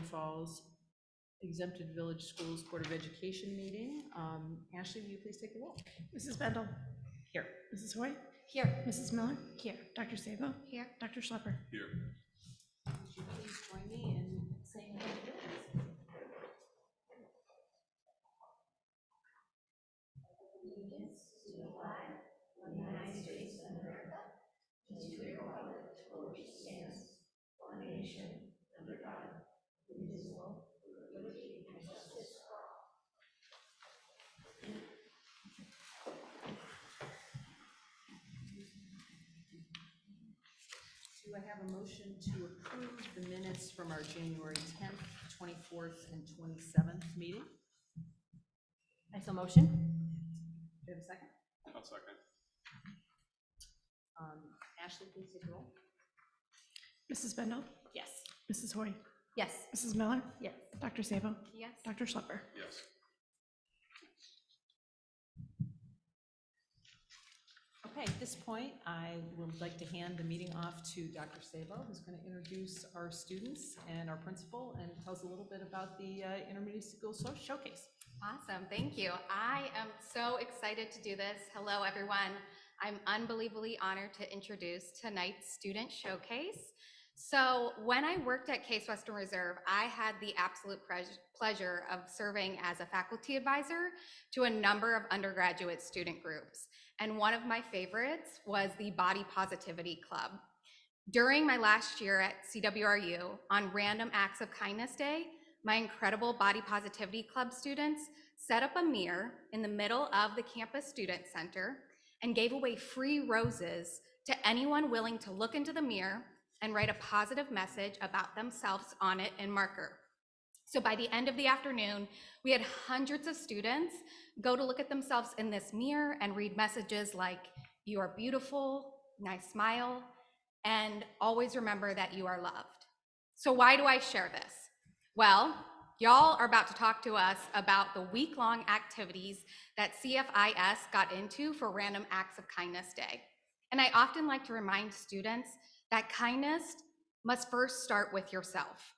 Falls Exempted Village Schools Board of Education meeting. Ashley, will you please take the roll? Mrs. Bendel. Here. Mrs. Hoy. Here. Mrs. Miller. Here. Dr. Sabo. Here. Dr. Schlepper. Here. Would you please join me in saying hello? Do I have a motion to approve the minutes from our January 10th, 24th, and 27th meeting? I so motion. Do you have a second? I'll second. Ashley, please take the roll. Mrs. Bendel. Yes. Mrs. Hoy. Yes. Mrs. Miller. Yes. Dr. Sabo. Yes. Dr. Schlepper. Yes. Okay, at this point, I would like to hand the meeting off to Dr. Sabo, who's going to introduce our students and our principal and tell us a little bit about the Intermediate School Showcase. Awesome, thank you. I am so excited to do this. Hello, everyone. I'm unbelievably honored to introduce tonight's student showcase. So when I worked at Case Western Reserve, I had the absolute pleasure of serving as a faculty advisor to a number of undergraduate student groups. And one of my favorites was the Body Positivity Club. During my last year at CWRU, on Random Acts of Kindness Day, my incredible Body Positivity Club students set up a mirror in the middle of the campus student center and gave away free roses to anyone willing to look into the mirror and write a positive message about themselves on it in marker. So by the end of the afternoon, we had hundreds of students go to look at themselves in this mirror and read messages like, "You are beautiful," "Nice smile," and "Always remember that you are loved." So why do I share this? Well, y'all are about to talk to us about the week-long activities that CFIS got into for Random Acts of Kindness Day. And I often like to remind students that kindness must first start with yourself,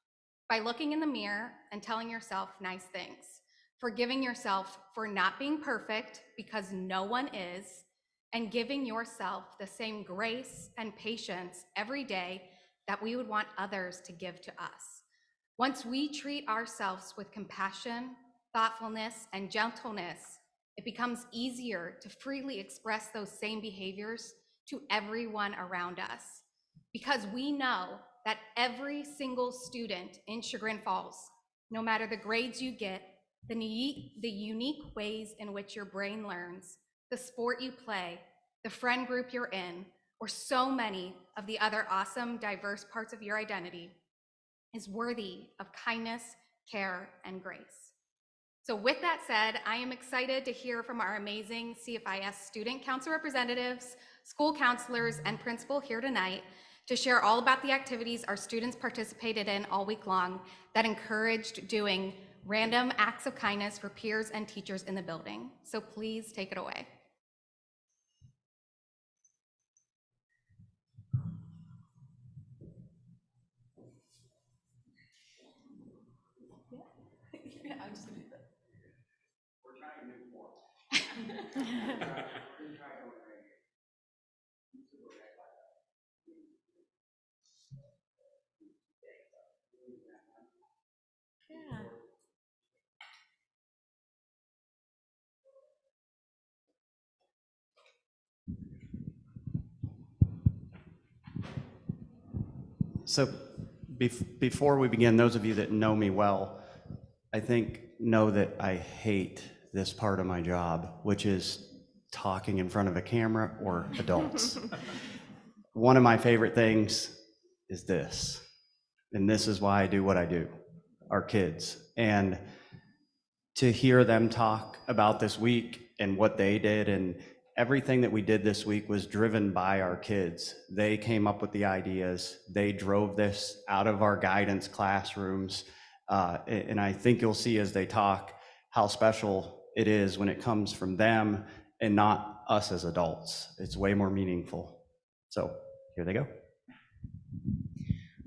by looking in the mirror and telling yourself nice things, forgiving yourself for not being perfect because no one is, and giving yourself the same grace and patience every day that we would want others to give to us. Once we treat ourselves with compassion, thoughtfulness, and gentleness, it becomes easier to freely express those same behaviors to everyone around us. Because we know that every single student in Chagrin Falls, no matter the grades you get, the unique ways in which your brain learns, the sport you play, the friend group you're in, or so many of the other awesome, diverse parts of your identity, is worthy of kindness, care, and grace. So with that said, I am excited to hear from our amazing CFIS student council representatives, school counselors, and principal here tonight to share all about the activities our students participated in all week long that encouraged doing random acts of kindness for peers and teachers in the building. So please take it away. I'm just gonna do that. We're trying new form. Yeah. So before we begin, those of you that know me well, I think know that I hate this part of my job, which is talking in front of a camera or adults. One of my favorite things is this, and this is why I do what I do, our kids. And to hear them talk about this week and what they did, and everything that we did this week was driven by our kids. They came up with the ideas. They drove this out of our guidance classrooms. And I think you'll see as they talk how special it is when it comes from them and not us as adults. It's way more meaningful. So here they go.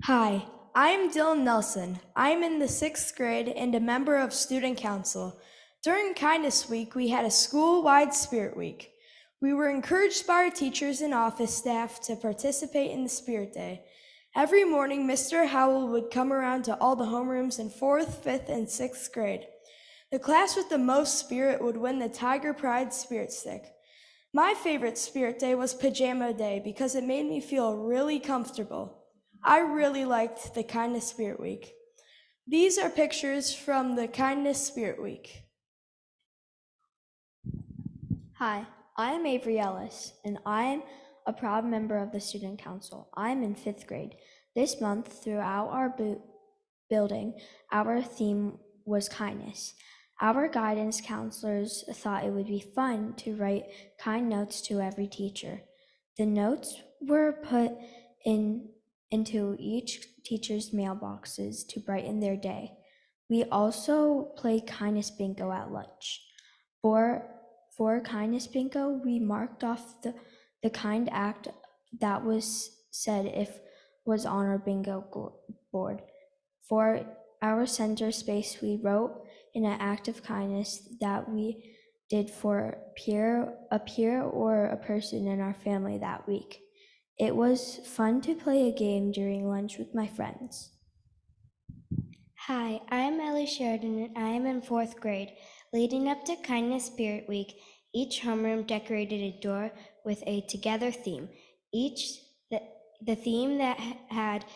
Hi, I am Dylan Nelson. I am in the 6th grade and a member of Student Council. During Kindness Week, we had a school-wide Spirit Week. We were encouraged by our teachers and office staff to participate in the Spirit Day. Every morning, Mr. Howell would come around to all the homerooms in 4th, 5th, and 6th grade. The class with the most spirit would win the Tiger Pride Spirit Stick. My favorite Spirit Day was Pajama Day because it made me feel really comfortable. I really liked the Kindness Spirit Week. These are pictures from the Kindness Spirit Week. Hi, I am Avery Ellis, and I am a proud member of the Student Council. I am in 5th grade. This month, throughout our building, our theme was kindness. Our guidance counselors thought it would be fun to write kind notes to every teacher. The notes were put into each teacher's mailboxes to brighten their day. We also played kindness bingo at lunch. For kindness bingo, we marked off the kind act that was said if was on our bingo board. For our center space, we wrote in an act of kindness that we did for a peer or a person in our family that week. It was fun to play a game during lunch with my friends. Hi, I am Ellie Sheridan and I am in 4th grade. Leading up to Kindness Spirit Week, each homeroom decorated a door with a together theme. The theme that had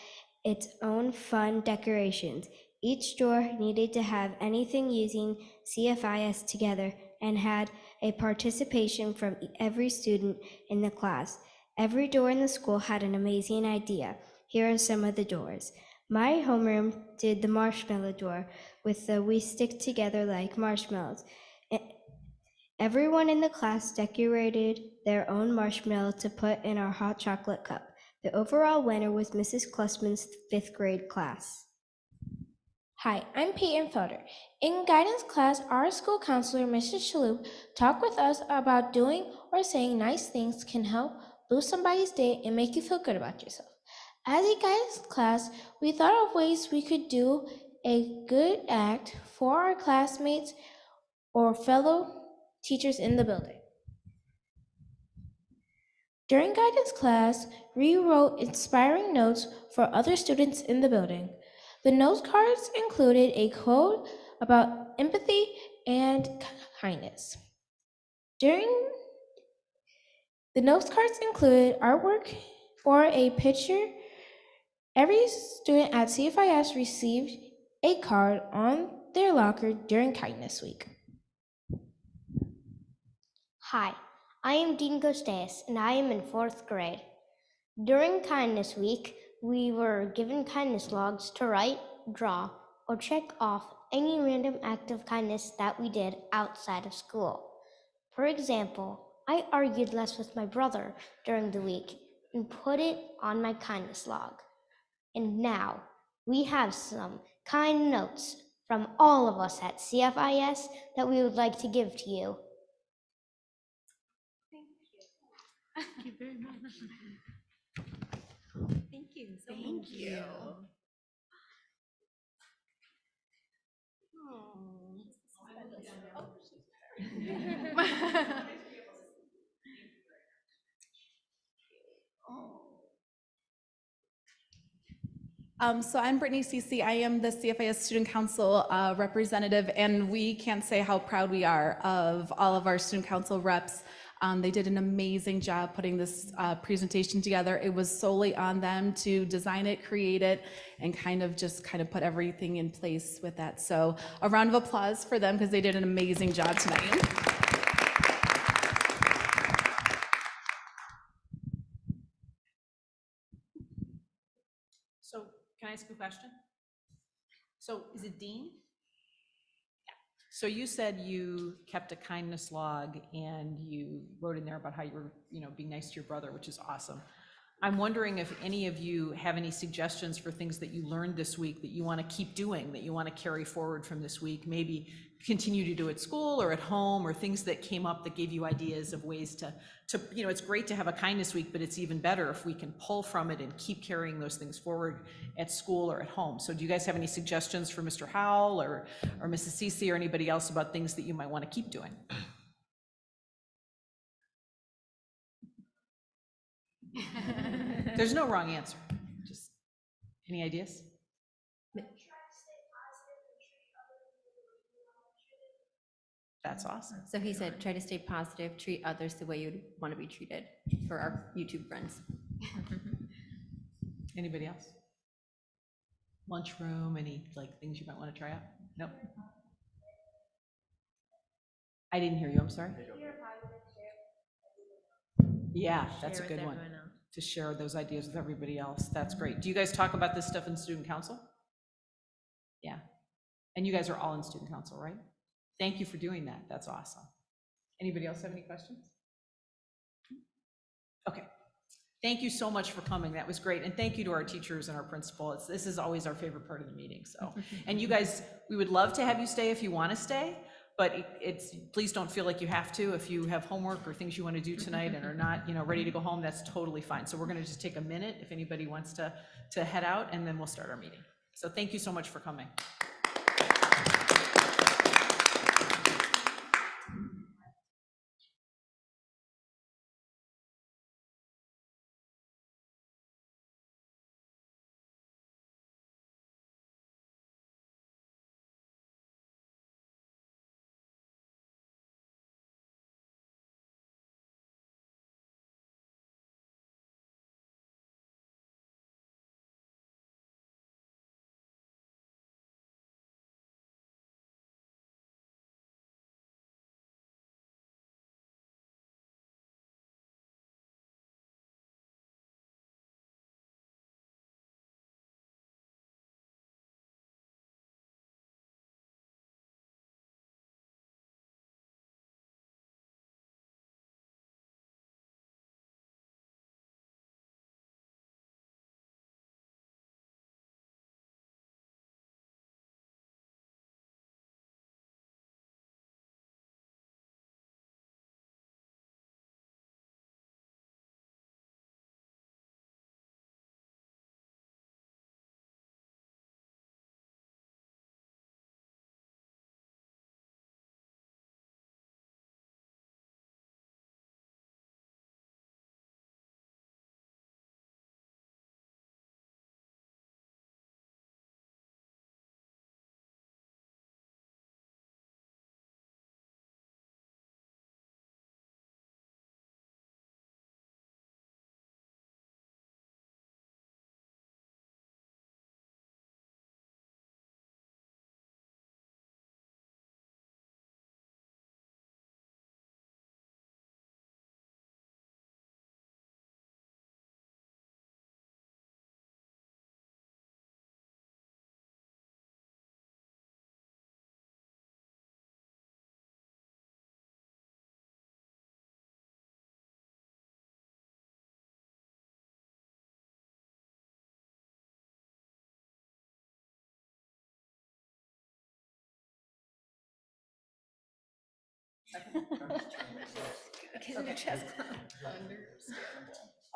its own fun decorations. Each door needed to have anything using CFIS together and had a participation from every student in the class. Every door in the school had an amazing idea. Here are some of the doors. My homeroom did the marshmallow door with the "We Stick Together Like Marshmallows." Everyone in the class decorated their own marshmallow to put in our hot chocolate cup. The overall winner was Mrs. Klussman's 5th grade class. Hi, I'm Peyton Felder. In guidance class, our school counselor, Mrs. Shalhoub, talked with us about doing or saying nice things can help boost somebody's day and make you feel good about yourself. As a guidance class, we thought of ways we could do a good act for our classmates or fellow teachers in the building. During guidance class, we wrote inspiring notes for other students in the building. The note cards included a quote about empathy and kindness. The note cards included artwork or a picture. Every student at CFIS received a card on their locker during Kindness Week. Hi, I am Dean Gostes and I am in 4th grade. During Kindness Week, we were given kindness logs to write, draw, or check off any random act of kindness that we did outside of school. For example, I argued less with my brother during the week and put it on my kindness log. And now we have some kind notes from all of us at CFIS that we would like to give to you. Thank you very much. Thank you. Thank you. So I'm Brittany Cece. I am the CFIS Student Council representative, and we can't say how proud we are of all of our Student Council reps. They did an amazing job putting this presentation together. It was solely on them to design it, create it, and kind of put everything in place with that. So a round of applause for them because they did an amazing job tonight. So can I ask a question? So is it Dean? Yeah. So you said you kept a kindness log and you wrote in there about how you were, being nice to your brother, which is awesome. I'm wondering if any of you have any suggestions for things that you learned this week that you want to keep doing, that you want to carry forward from this week, maybe continue to do at school or at home, or things that came up that gave you ideas of ways to, it's great to have a kindness week, but it's even better if we can pull from it and keep carrying those things forward at school or at home. So do you guys have any suggestions for Mr. Howell or Mrs. Cece or anybody else about things that you might want to keep doing? There's no wrong answer. Just any ideas? That's awesome. So he said, try to stay positive, treat others the way you'd want to be treated, for our YouTube friends. Anybody else? Lunchroom, any things you might want to try out? Nope. I didn't hear you, I'm sorry. Yeah, that's a good one. To share those ideas with everybody else. That's great. Do you guys talk about this stuff in student council? Yeah. And you guys are all in student council, right? Thank you for doing that. That's awesome. Anybody else have any questions? Okay. Thank you so much for coming. That was great. And thank you to our teachers and our principal. This is always our favorite part of the meeting. So, and you guys, we would love to have you stay if you want to stay, but please don't feel like you have to. If you have homework or things you want to do tonight and are not, ready to go home, that's totally fine. So we're going to just take a minute if anybody wants to head out, and then we'll start our meeting. So thank you so much for coming.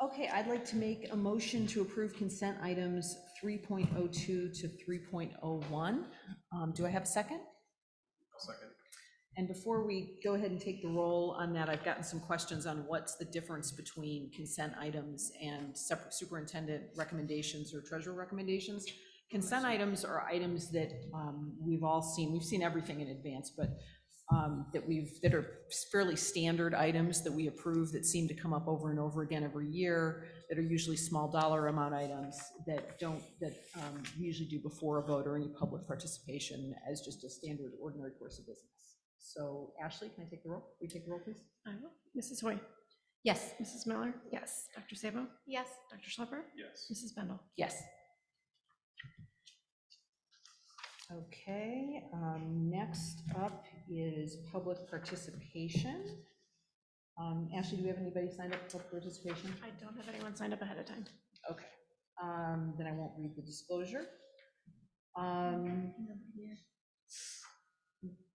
Okay, I'd like to make a motion to approve consent items 3.02 to 3.01. Do I have a second? I'll second. And before we go ahead and take the roll on that, I've gotten some questions on what's the difference between consent items and separate superintendent recommendations or treasurer recommendations. Consent items are items that we've all seen. We've seen everything in advance, but that are fairly standard items that we approve that seem to come up over and over again every year, that are usually small dollar amount items that we usually do before a vote or any public participation as just a standard ordinary course of business. So Ashley, can I take the roll? Will you take the roll, please? I will. Mrs. Hoy. Yes. Mrs. Miller. Yes. Dr. Sabo. Yes. Dr. Schlepper. Yes. Mrs. Bendel. Yes. Okay, next up is public participation. Ashley, do we have anybody signed up for participation? I don't have anyone signed up ahead of time. Okay, then I won't read the disclosure.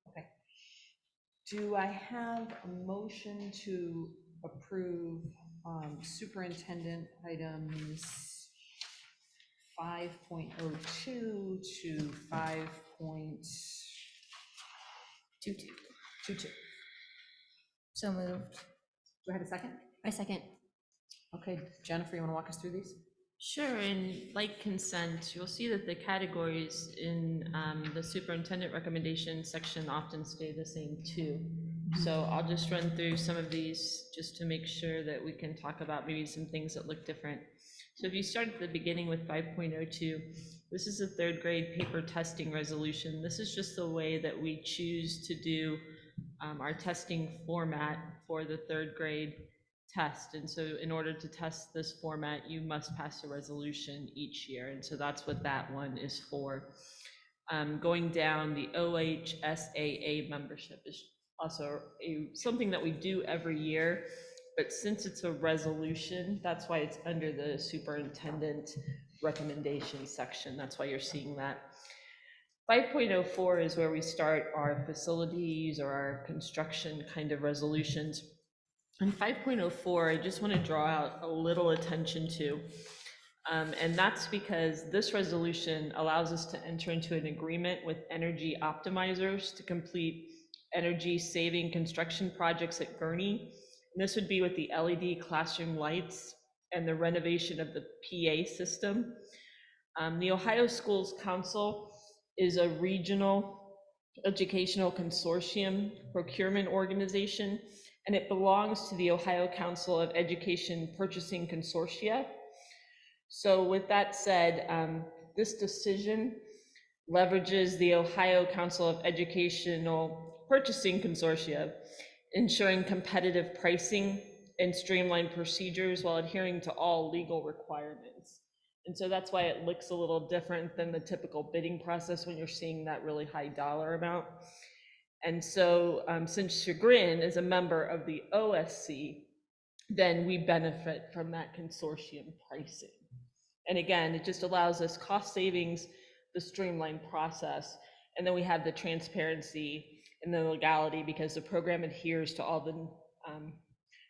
Okay. Do I have a motion to approve superintendent items 5.02 to 5.22? So moved. Do I have a second? I second. Okay, Jennifer, you want to walk us through these? Sure, and like consent, you'll see that the categories in the superintendent recommendation section often stay the same too. So I'll just run through some of these just to make sure that we can talk about maybe some things that look different. So if you start at the beginning with 5.02, this is a third grade paper testing resolution. This is just the way that we choose to do our testing format for the third grade test. And so in order to test this format, you must pass a resolution each year. And so that's what that one is for. Going down, the OHSAA membership is also something that we do every year, but since it's a resolution, that's why it's under the superintendent recommendation section. That's why you're seeing that. 5.04 is where we start our facilities or our construction kind of resolutions. And 5.04, I just want to draw out a little attention to, and that's because this resolution allows us to enter into an agreement with energy optimizers to complete energy saving construction projects at Gurney. And this would be with the LED classroom lights and the renovation of the PA system. The Ohio Schools Council is a regional educational consortium procurement organization, and it belongs to the Ohio Council of Education Purchasing Consortia. So with that said, this decision leverages the Ohio Council of Educational Purchasing Consortia, ensuring competitive pricing and streamlined procedures while adhering to all legal requirements. And so that's why it looks a little different than the typical bidding process when you're seeing that really high dollar amount. And so since Chagrin is a member of the OSC, then we benefit from that consortium pricing. And again, it just allows us cost savings, the streamlined process, and then we have the transparency and the legality because the program adheres to all the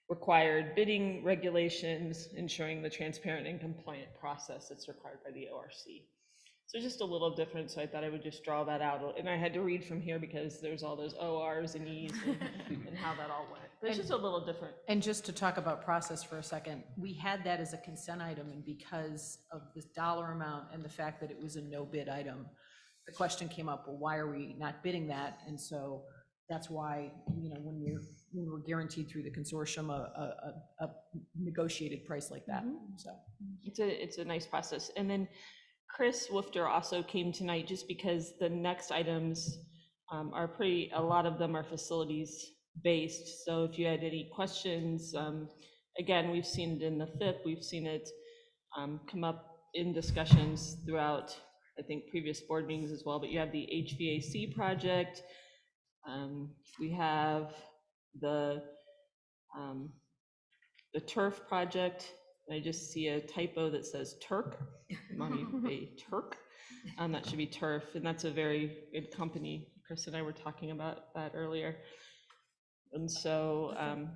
required bidding regulations, ensuring the transparent and compliant process that's required by the ORC. So just a little different, so I thought I would just draw that out. And I had to read from here because there's all those ORs and Es and how that all went. But it's just a little different. And just to talk about process for a second, we had that as a consent item, and because of this dollar amount and the fact that it was a no bid item, the question came up, well, why are we not bidding that? And so that's why, you know, when we're guaranteed through the consortium a negotiated price like that. So it's a nice process. And then Chris Woofter also came tonight just because the next items are a lot of them are facilities based. So if you had any questions, again, we've seen it in the FIP, we've seen it come up in discussions throughout, I think, previous board meetings as well, but you have the HVAC project. We have the turf project. I just see a typo that says Turk. Mommy, a Turk. That should be turf, and that's a very good company. Chris and I were talking about that earlier. And so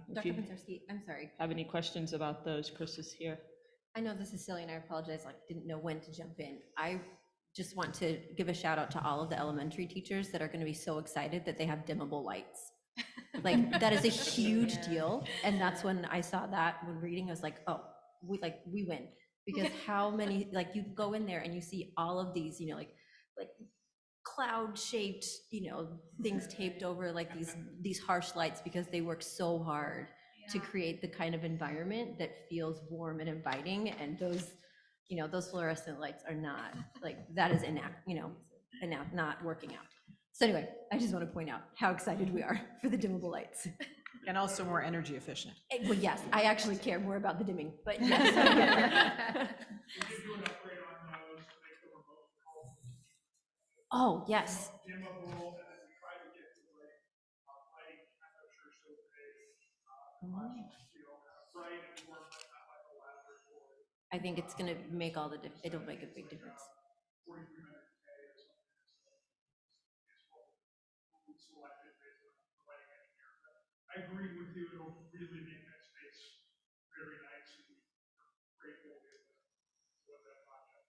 if Dr. you Pentarski, I'm sorry. have any questions about those, Chris is here. I know this is silly and I apologize, like didn't know when to jump in. I just want to give a shout out to all of the elementary teachers that are going to be so excited that they have dimmable lights. Like that is a huge deal. And that's when I saw that when reading, I was like, oh, we win. Because how many, like you go in there and you see all of these, you know, like cloud shaped, you know, things taped over like these harsh lights because they work so hard to create the kind of environment that feels warm and inviting. And those, you know, those fluorescent lights are not like, that is not working out. So anyway, I just want to point out how excited we are for the dimmable lights. and also more energy efficient. Well, yes, I actually care more about the dimming, but yes. Oh, yes. I think it's gonna make all the, it'll make a big difference. I agree with you, it'll really make that space very nice and grateful with that project.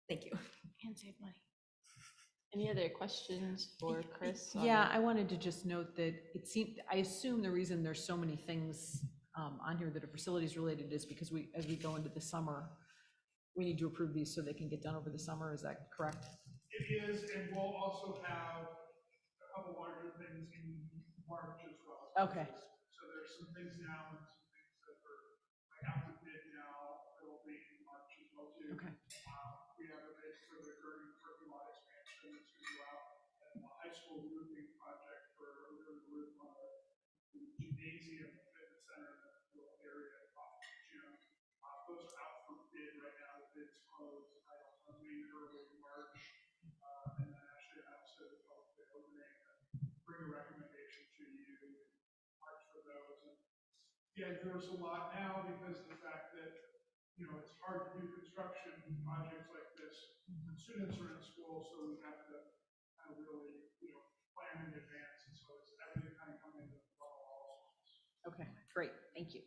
Thank you. And save money. Any other questions for Chris? on Yeah, the- I wanted to just note that it seemed, I assume the reason there's so many things on here that are facilities related is because as we go into the summer, we need to approve these so they can get done over the summer. Is that correct? It is, and we'll also have a couple larger things in March as well. Okay. So there's some things now and some things that are like out to bid now, it'll be in March as well too. Okay. We have a bid for the current parking lot expansion that's going to go out, and the high school roofing project for a roof on the gymnasium fitness center in the little area off the gym. Those are out for bid right now, the bid's closed, I don't know, maybe early March. And then actually I also developed the opening and bring a recommendation to you in March for those. And yeah, there's a lot now because of the fact that, you know, it's hard to do construction projects like this when students are in school, so we have to kind of really, you know, plan in advance. And so it's everything kind of coming into the all. Okay, great, thank you.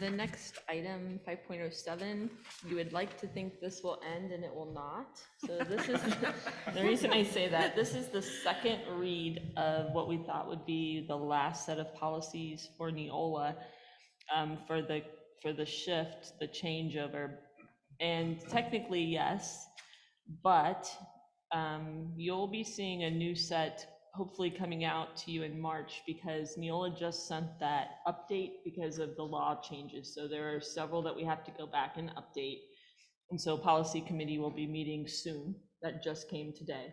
The next item, 5.07, you would like to think this will end and it will not. So this is, the reason I say that, this is the second read of what we thought would be the last set of policies for Neola, for the shift, the changeover. And technically, yes, but you'll be seeing a new set hopefully coming out to you in March, because Neola just sent that update because of the law changes. So there are several that we have to go back and update. And so policy committee will be meeting soon, that just came today,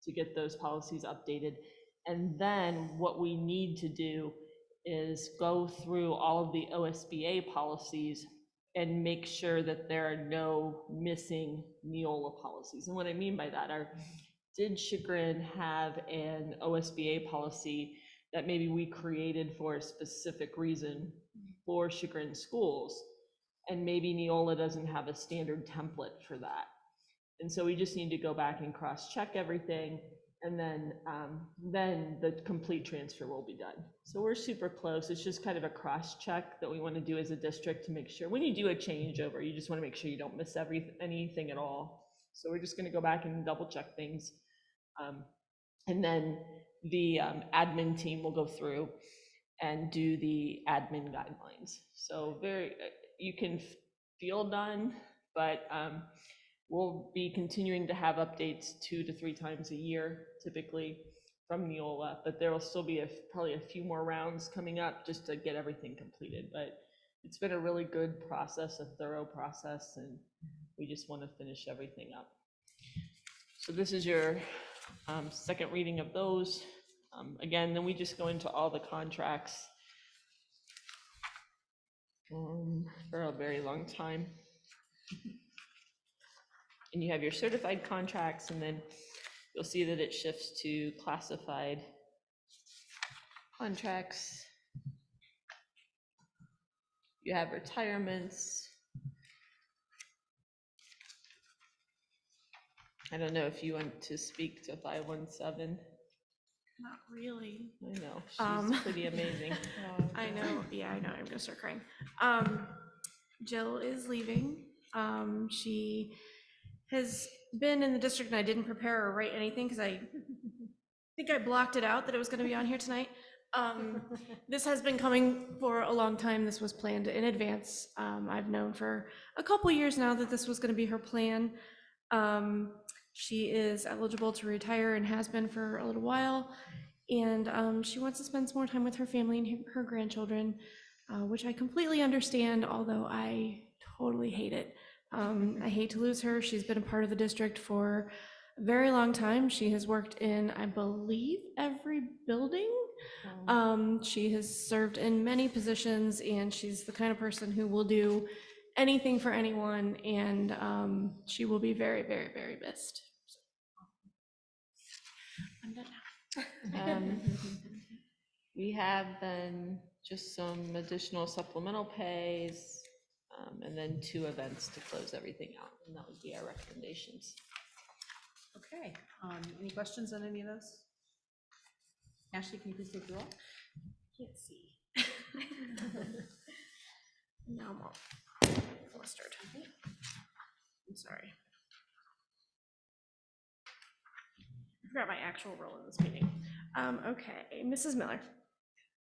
to get those policies updated. And then what we need to do is go through all of the OSBA policies and make sure that there are no missing Neola policies. And what I mean by that are, did Chagrin have an OSBA policy that maybe we created for a specific reason for Chagrin schools? And maybe Neola doesn't have a standard template for that. And so we just need to go back and cross-check everything, and then the complete transfer will be done. So we're super close. It's just kind of a cross-check that we want to do as a district to make sure when you do a changeover, you just want to make sure you don't miss anything at all. So we're just going to go back and double check things. And then the admin team will go through and do the admin guidelines. So you can feel done, but we'll be continuing to have updates 2 to 3 times a year, typically from Neola, but there will still be probably a few more rounds coming up just to get everything completed. But it's been a really good process, a thorough process, and we just want to finish everything up. So this is your second reading of those. Again, then we just go into all the contracts for a very long time. And you have your certified contracts, and then you'll see that it shifts to classified contracts. You have retirements. I don't know if you want to speak to 517. Not really. I know, she's pretty amazing. I know, yeah, I know, I'm gonna start crying. Jill is leaving. She has been in the district, and I didn't prepare or write anything because I think I blocked it out that it was gonna be on here tonight. This has been coming for a long time. This was planned in advance. I've known for a couple years now that this was gonna be her plan. She is eligible to retire and has been for a little while. And she wants to spend some more time with her family and her grandchildren, which I completely understand, although I totally hate it. I hate to lose her. She's been a part of the district for a very long time. She has worked in, I believe, every building. She has served in many positions, and she's the kind of person who will do anything for anyone, and she will be very, very, very missed. I'm done now. We have then just some additional supplemental pays, and then 2 events to close everything out, and that would be our recommendations. Okay, any questions on any of those? Ashley, can you please take the roll? Can't see. Now I'm all flustered. I'm sorry. I forgot my actual role in this meeting. Okay, Mrs. Miller,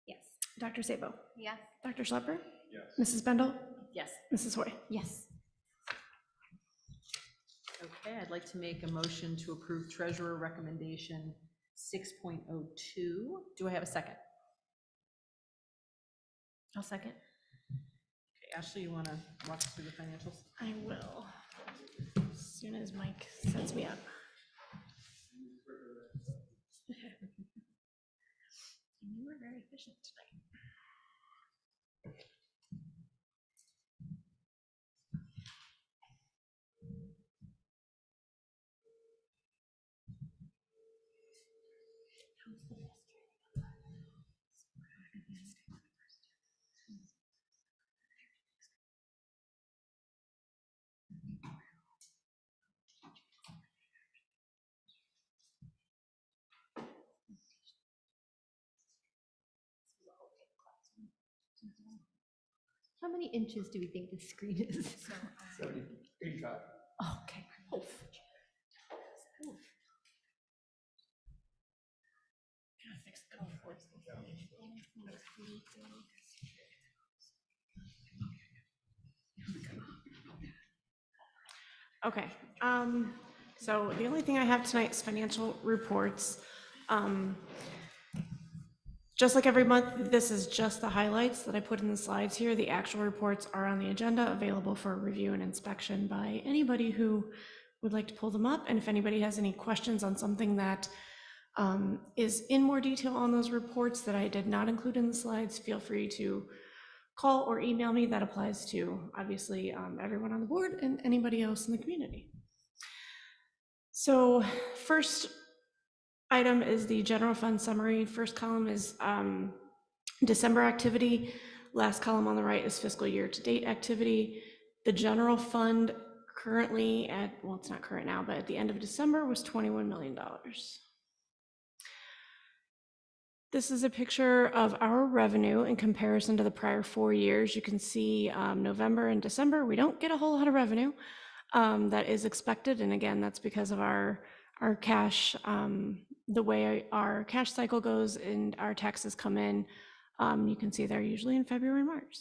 Yes. Dr. Sabo, Yes. Dr. Schlepper, Yes. Mrs. Bendel, Yes. Mrs. Hoy. Yes. Okay, I'd like to make a motion to approve treasurer recommendation 6.02. Do I have a second? I'll second. Okay, Ashley, you want to walk us through the financials? I will, as soon as Mike sets me up. You were very efficient tonight. How many inches do we think the screen is? 85. Oh, okay. Oof. Okay, so the only thing I have tonight is financial reports. Just like every month, this is just the highlights that I put in the slides here. The actual reports are on the agenda, available for review and inspection by anybody who would like to pull them up. And if anybody has any questions on something that is in more detail on those reports that I did not include in the slides, feel free to call or email me. That applies to, obviously, everyone on the board and anybody else in the community. So first item is the general fund summary. First column is December activity. Last column on the right is fiscal year to date activity. The general fund currently at, well, it's not current now, but at the end of December was $21 million. This is a picture of our revenue in comparison to the prior 4 years. You can see November and December, we don't get a whole lot of revenue. That is expected, and again, that's because of our cash, the way our cash cycle goes and our taxes come in. You can see they're usually in February and March.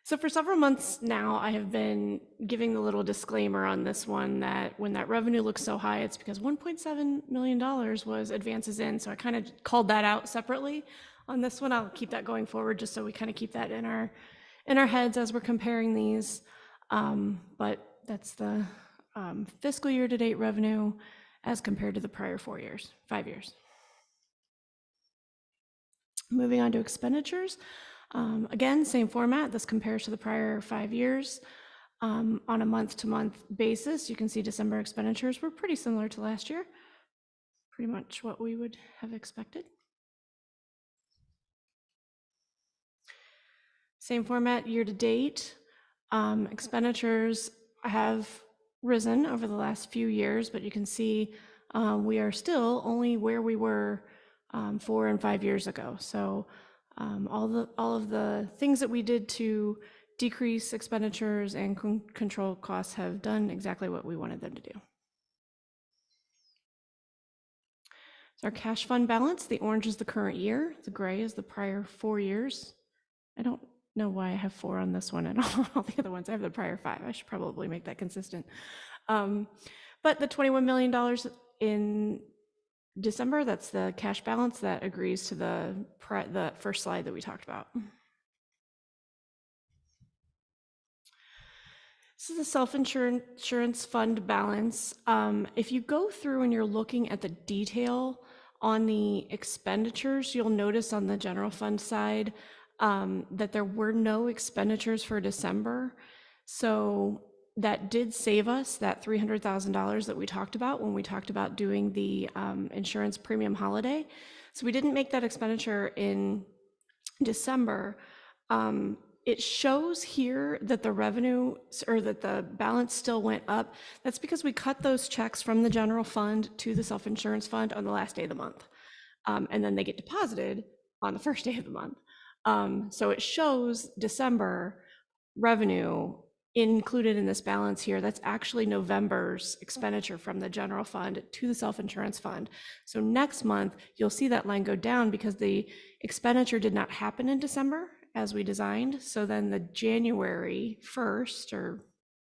So for several months now, I have been giving the little disclaimer on this one that when that revenue looks so high, it's because $1.7 million was advances in. So I kind of called that out separately on this one. I'll keep that going forward just so we kind of keep that in our heads as we're comparing these. But that's the fiscal year to date revenue as compared to the prior 5 years. Moving on to expenditures. Again, same format. This compares to the prior 5 years. On a month-to-month basis, you can see December expenditures were pretty similar to last year. Pretty much what we would have expected. Same format year to date. Expenditures have risen over the last few years, but you can see we are still only where we were 4 and 5 years ago. So all of the things that we did to decrease expenditures and control costs have done exactly what we wanted them to do. So our cash fund balance, the orange is the current year, the gray is the prior 4 years. I don't know why I have 4 on this one and all the other ones. I have the prior 5. I should probably make that consistent. But the $21 million in December, that's the cash balance that agrees to the first slide that we talked about. This is the self-insurance fund balance. If you go through and you're looking at the detail on the expenditures, you'll notice on the general fund side that there were no expenditures for December. So that did save us that $300,000 that we talked about when we talked about doing the insurance premium holiday. So we didn't make that expenditure in December. It shows here that the revenue or that the balance still went up. That's because we cut those checks from the general fund to the self-insurance fund on the last day of the month. And then they get deposited on the first day of the month. So it shows December revenue included in this balance here. That's actually November's expenditure from the general fund to the self-insurance fund. So next month, you'll see that line go down because the expenditure did not happen in December as we designed. So then the January 1st, or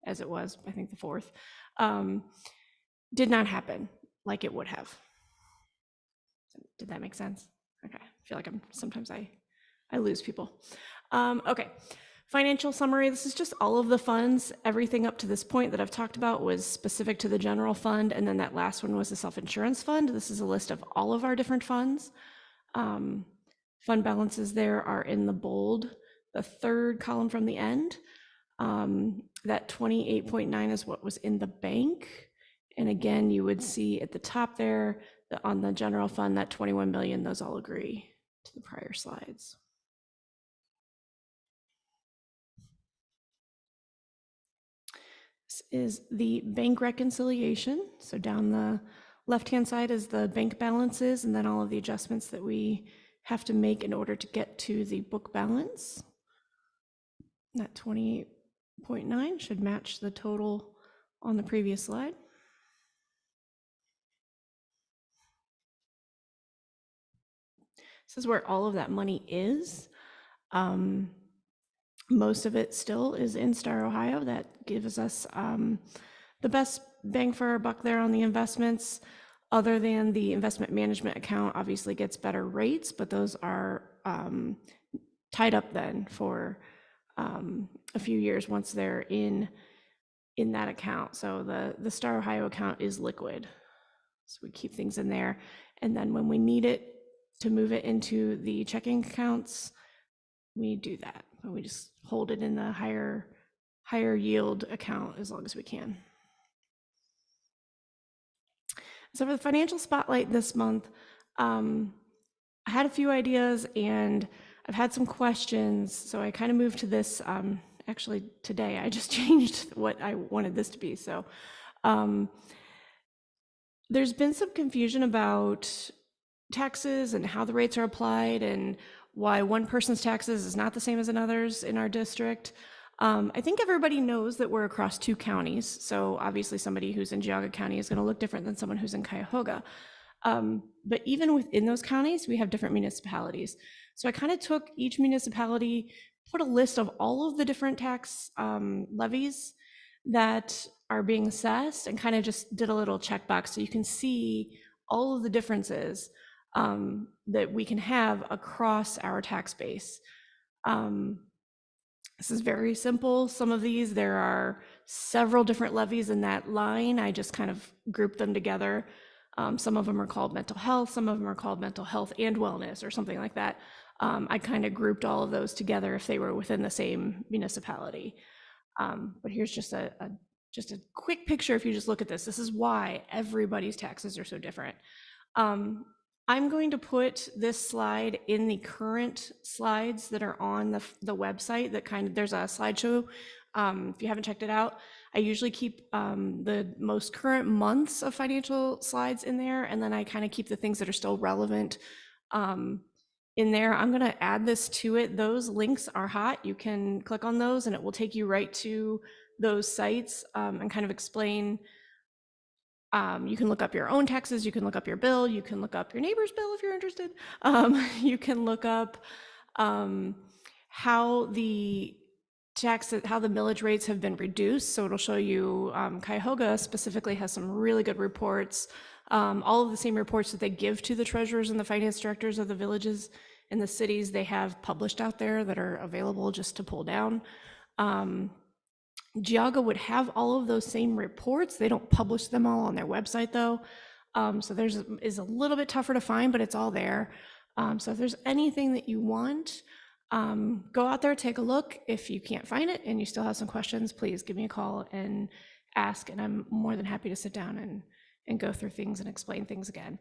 as it was, I think the 4th, did not happen like it would have. Did that make sense? Okay, I feel like sometimes I lose people. Okay, financial summary. This is just all of the funds. Everything up to this point that I've talked about was specific to the general fund, and then that last one was the self-insurance fund. This is a list of all of our different funds. Fund balances there are in the bold, the third column from the end. That 28.9 is what was in the bank. And again, you would see at the top there, on the general fund, that 21 million, those all agree to the prior slides. This is the bank reconciliation. So down the left-hand side is the bank balances and then all of the adjustments that we have to make in order to get to the book balance. That 28.9 should match the total on the previous slide. This is where all of that money is. Most of it still is in Star Ohio. That gives us the best bang for our buck there on the investments, other than the investment management account obviously gets better rates, but those are tied up then for a few years once they're in that account. So the Star Ohio account is liquid. So we keep things in there. And then when we need it to move it into the checking accounts, we do that. We just hold it in the higher yield account as long as we can. So for the financial spotlight this month, I had a few ideas and I've had some questions. So I kind of moved to this, actually today, I just changed what I wanted this to be. So there's been some confusion about taxes and how the rates are applied and why one person's taxes is not the same as another's in our district. I think everybody knows that we're across 2 counties. So obviously somebody who's in Geauga County is going to look different than someone who's in Cuyahoga. But even within those counties, we have different municipalities. So I kind of took each municipality, put a list of all of the different tax levies that are being assessed and kind of just did a little checkbox so you can see all of the differences that we can have across our tax base. This is very simple. Some of these, there are several different levies in that line. I just kind of grouped them together. Some of them are called mental health. Some of them are called mental health and wellness or something like that. I kind of grouped all of those together if they were within the same municipality. But here's just a quick picture. If you just look at this, this is why everybody's taxes are so different. I'm going to put this slide in the current slides that are on the website. That kind of, there's a slideshow. If you haven't checked it out, I usually keep the most current months of financial slides in there, and then I kind of keep the things that are still relevant in there. I'm going to add this to it. Those links are hot. You can click on those and it will take you right to those sites and kind of explain. You can look up your own taxes, you can look up your bill, you can look up your neighbor's bill if you're interested. You can look up how the millage rates have been reduced. So it'll show you Cuyahoga specifically has some really good reports. All of the same reports that they give to the treasurers and the finance directors of the villages and the cities, they have published out there that are available just to pull down. Geauga would have all of those same reports. They don't publish them all on their website though. So is a little bit tougher to find, but it's all there. So if there's anything that you want, Go out there, take a look. If you can't find it and you still have some questions, please give me a call and ask, and I'm more than happy to sit down and go through things and explain things again.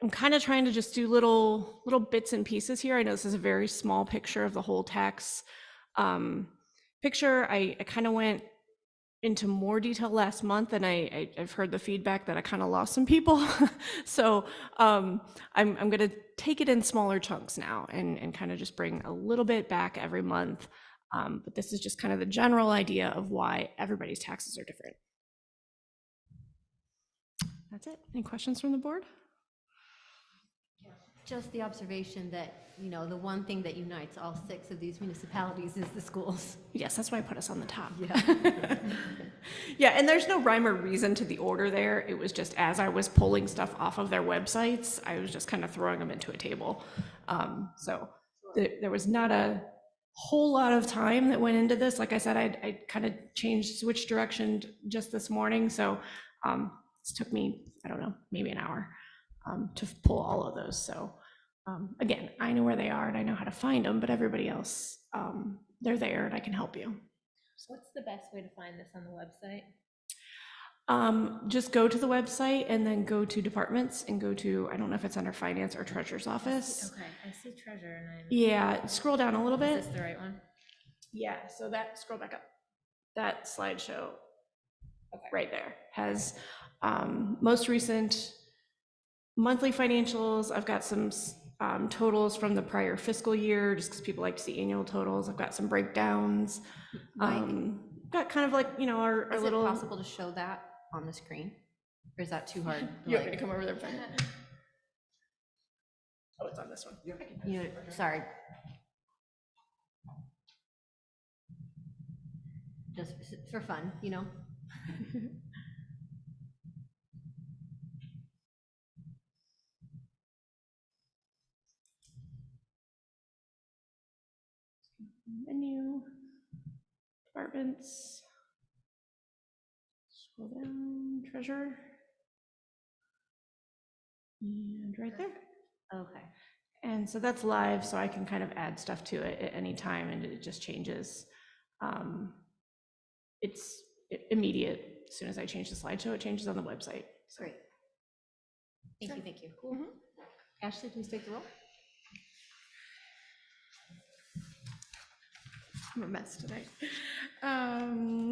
I'm kind of trying to just do little bits and pieces here. I know this is a very small picture of the whole tax picture. I kind of went into more detail last month, and I've heard the feedback that I kind of lost some people. So I'm going to take it in smaller chunks now and kind of just bring a little bit back every month. But this is just kind of the general idea of why everybody's taxes are different. That's it. Any questions from the board? Just the observation that, the one thing that unites all 6 of these municipalities is the schools. Yes, that's why I put us on the top. Yeah. Yeah, and there's no rhyme or reason to the order there. It was just as I was pulling stuff off of their websites, I was just kind of throwing them into a table. So there was not a whole lot of time that went into this. Like I said, I kind of switched direction just this morning. So this took me, I don't know, maybe an hour to pull all of those. So again, I know where they are and I know how to find them, but everybody else, they're there and I can help you. What's the best way to find this on the website? Just go to the website and then go to departments and go to, I don't know if it's under finance or treasurer's office. Okay, I see treasure and I'm. Yeah, scroll down a little bit. Is this the right one? Yeah, so scroll back up. That slideshow right there has most recent monthly financials. I've got some totals from the prior fiscal year, just because people like to see annual totals. I've got some breakdowns. Got kind of like, our Is little. it possible to show that on the screen? Or is that too hard? You want me to come over there and find it? Oh, it's on this one. Sorry. Just for fun, Menu, departments, scroll down, treasurer, and right there. Okay. And so that's live, so I can kind of add stuff to it at any time, and it just changes. It's immediate. As soon as I change the slideshow, it changes on the website. So. Great. Thank you. Cool. Ashley, please take the roll. I'm a mess tonight.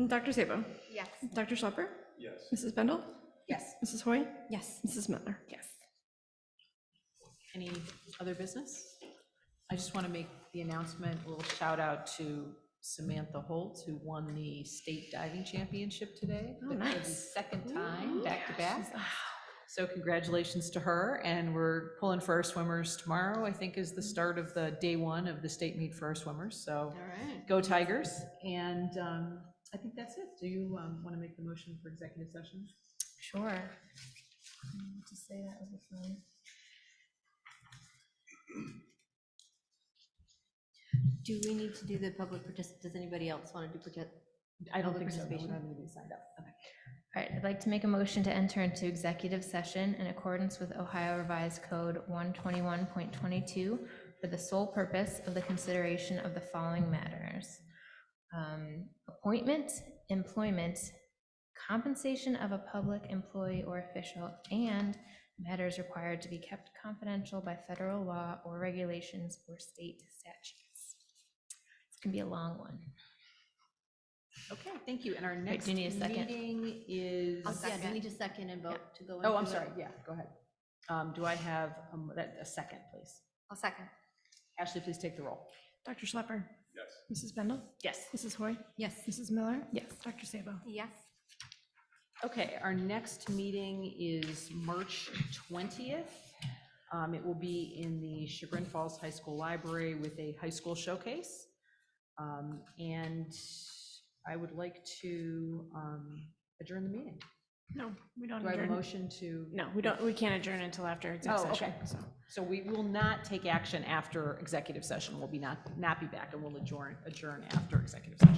Dr. Sabo? Yes. Dr. Schlepper? Yes. Mrs. Bendel? Yes. Mrs. Hoy? Yes. Mrs. Miller? Yes. Any other business? I just want to make the announcement, a little shout out to Samantha Holtz, who won the state diving championship today. Oh, For the nice. second time, back to back. So congratulations to her, and we're pulling for our swimmers tomorrow, I think is the start of the day 1 of the state meet for our swimmers, so All right. go Tigers. And I think that's it. Do you want to make the motion for executive session? Sure. Just say that over the phone. Do we need to do the public does anybody else want to do I don't Public think so. No, we participation? don't have anybody signed up. Okay. All right, I'd like to make a motion to enter into executive session in accordance with Ohio Revised Code 121.22 for the sole purpose of the consideration of the following matters: appointment, employment, compensation of a public employee or official, and matters required to be kept confidential by federal law or regulations or state statutes. It's gonna be a long one. Okay, thank you. And our next do you need a second? meeting is. Yeah, do we need a second and vote to go? Oh, I'm into it? sorry. Yeah, go ahead. Do I have a second, please? I'll second. Ashley, please take the roll. Dr. Schlepper? Yes. Mrs. Bendel? Yes. Mrs. Hoy? Yes. Mrs. Miller? Yes. Dr. Sabo? Yes. Okay, our next meeting is March 20th. It will be in the Chagrin Falls High School Library with a high school showcase. And I would like to adjourn the meeting. No, we don't Do I have a adjourn. motion to? No, we don't. We can't adjourn until after executive Oh, session. okay. So. So we will not take action after executive session. We'll be not be back, and we'll adjourn after executive session.